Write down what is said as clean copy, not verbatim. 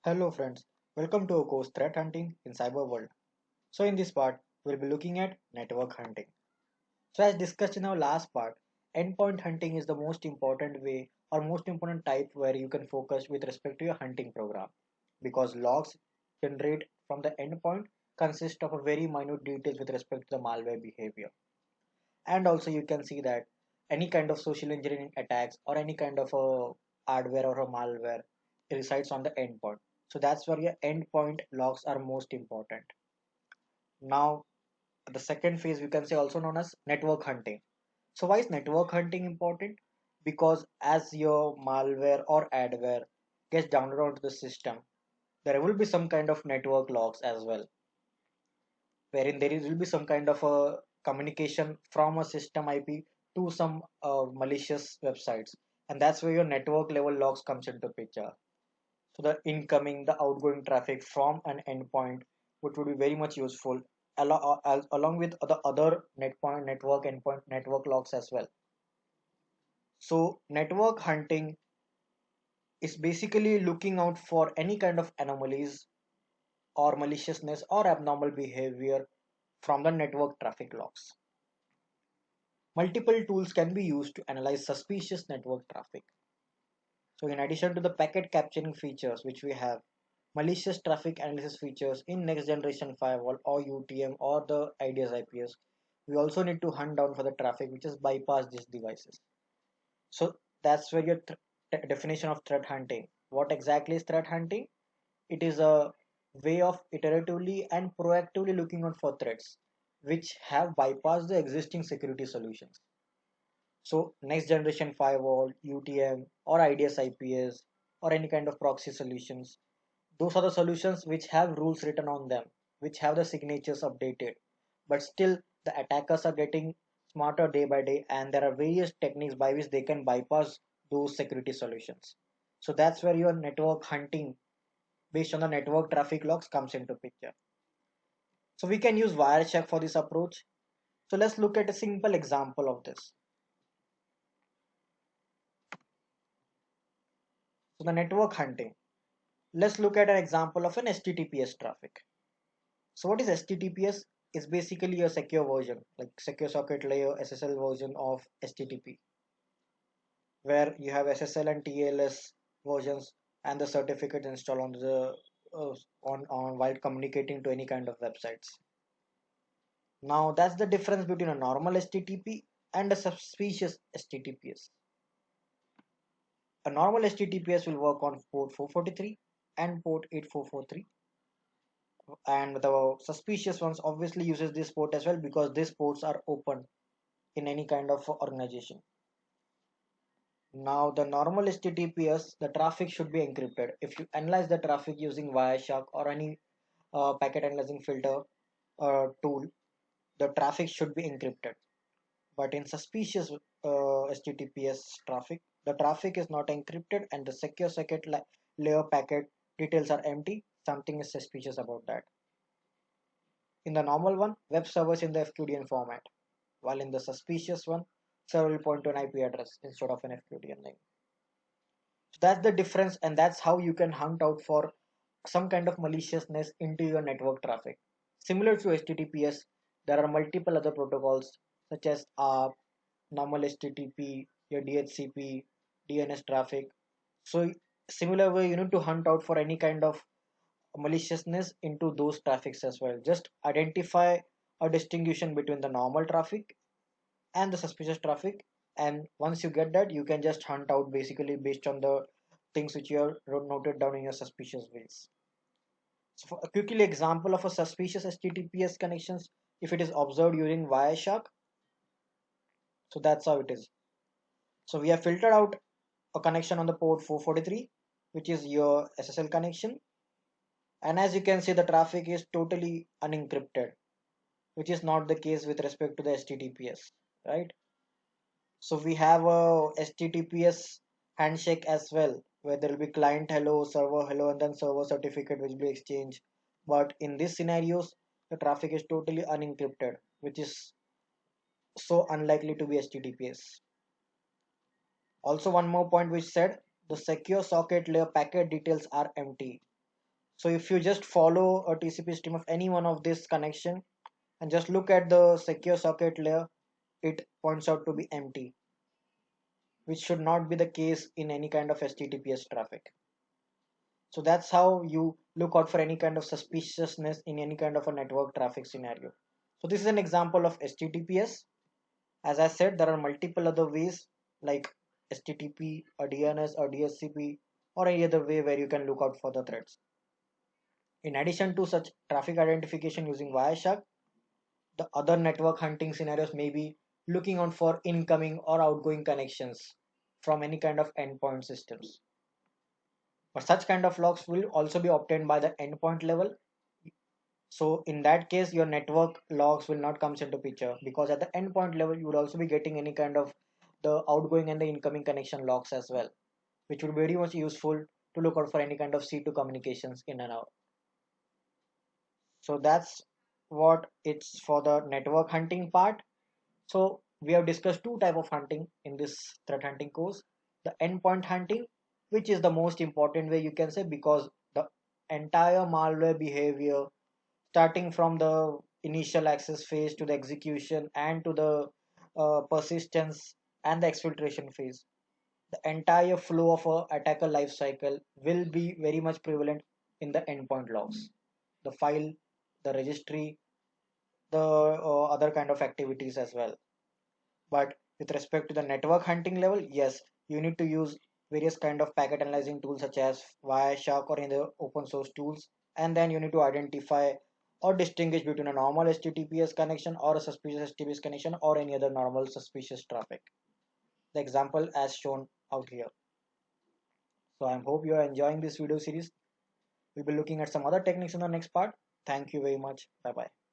Hello friends, welcome to our course Threat Hunting in Cyber World. So in this part, we'll be looking at network hunting. So as discussed in our last part, endpoint hunting is the most important way or most important type where you can focus with respect to your hunting program because logs generate from the endpoint consist of a very minute details with respect to the malware behavior. And also you can see that any kind of social engineering attacks or any kind of a hardware or a malware resides on the endpoint. So that's where your endpoint logs are most important. Now the second phase we can say also known as network hunting. So why is network hunting important? Because as your malware or adware gets downloaded onto the system, there will be some kind of network logs as well, wherein will be some kind of a communication from a system IP to some malicious websites, and that's where your network level logs comes into picture. So the incoming, the outgoing traffic from an endpoint, which would be very much useful, along with the other network endpoint network logs as well. So network hunting is basically looking out for any kind of anomalies or maliciousness or abnormal behavior from the network traffic logs. Multiple tools can be used to analyze suspicious network traffic. So in addition to the packet capturing features which we have, malicious traffic analysis features in next generation firewall or UTM or the IDS IPS, we also need to hunt down for the traffic which has bypassed these devices. So that's where your definition of threat hunting. What exactly is threat hunting? It is a way of iteratively and proactively looking out for threats which have bypassed the existing security solutions. So next generation firewall, UTM or IDS IPS or any kind of proxy solutions, those are the solutions which have rules written on them, which have the signatures updated. But still the attackers are getting smarter day by day and there are various techniques by which they can bypass those security solutions. So that's where your network hunting based on the network traffic logs comes into picture. So we can use Wireshark for this approach. So let's look at a simple example of this. So the network hunting. Let's look at an example of an HTTPS traffic. So what is HTTPS? It's basically a secure version, like secure socket layer SSL version of HTTP, where you have SSL and TLS versions and the certificate installed on the on while communicating to any kind of websites. Now that's the difference between a normal HTTP and a suspicious HTTPS. A normal HTTPS will work on port 443 and port 8443, and the suspicious ones obviously uses this port as well because these ports are open in any kind of organization. Now the normal HTTPS, the traffic should be encrypted. If you analyze the traffic using Wireshark or any packet analyzing filter tool, the traffic should be encrypted. But in suspicious HTTPS traffic, the traffic is not encrypted and the secure socket layer packet details are empty. Something is suspicious about that. In the normal one, web servers in the FQDN format, while in the suspicious one, server will point to an IP address instead of an FQDN name. So that's the difference, and that's how you can hunt out for some kind of maliciousness into your network traffic. Similar to HTTPS, there are multiple other protocols such as ARP, normal HTTP, your DHCP, DNS traffic. So similar way, you need to hunt out for any kind of maliciousness into those traffics as well. Just identify a distinction between the normal traffic and the suspicious traffic, and once you get that, you can just hunt out basically based on the things which you have noted down in your suspicious ways. So for a quickly example of a suspicious HTTPS connections, if it is observed using Wireshark, so that's how it is. So we have filtered out a connection on the port 443, which is your SSL connection, and as you can see the traffic is totally unencrypted, which is not the case with respect to the HTTPS, right? So we have a HTTPS handshake as well, where there will be client hello, server hello, and then server certificate which will be exchanged. But in these scenarios, the traffic is totally unencrypted, which is so unlikely to be HTTPS. Also, one more point which said the secure socket layer packet details are empty. So if you just follow a TCP stream of any one of this connection and just look at the secure socket layer, it points out to be empty, which should not be the case in any kind of HTTPS traffic. So that's how you look out for any kind of suspiciousness in any kind of a network traffic scenario. So this is an example of HTTPS. As I said, there are multiple other ways like HTTP, or DNS, or DHCP, or any other way where you can look out for the threats. In addition to such traffic identification using Wireshark, the other network hunting scenarios may be looking out for incoming or outgoing connections from any kind of endpoint systems. But such kind of logs will also be obtained by the endpoint level. So in that case, your network logs will not come into picture, because at the endpoint level, you would also be getting any kind of the outgoing and the incoming connection logs as well, which would be very much useful to look out for any kind of C2 communications in and out. So that's what it's for the network hunting part. So we have discussed two type of hunting in this threat hunting course. The endpoint hunting, which is the most important way you can say, because the entire malware behavior, starting from the initial access phase to the execution and to the persistence and the exfiltration phase, the entire flow of a attacker life cycle will be very much prevalent in the endpoint logs, the file, the registry, the other kind of activities as well. But with respect to the network hunting level, yes, you need to use various kind of packet analyzing tools such as Wireshark or any other open source tools, and then you need to identify or distinguish between a normal HTTPS connection or a suspicious HTTPS connection or any other normal suspicious traffic. The example as shown out here. So I hope you are enjoying this video series. We'll be looking at some other techniques in the next part. Thank you very much. Bye bye.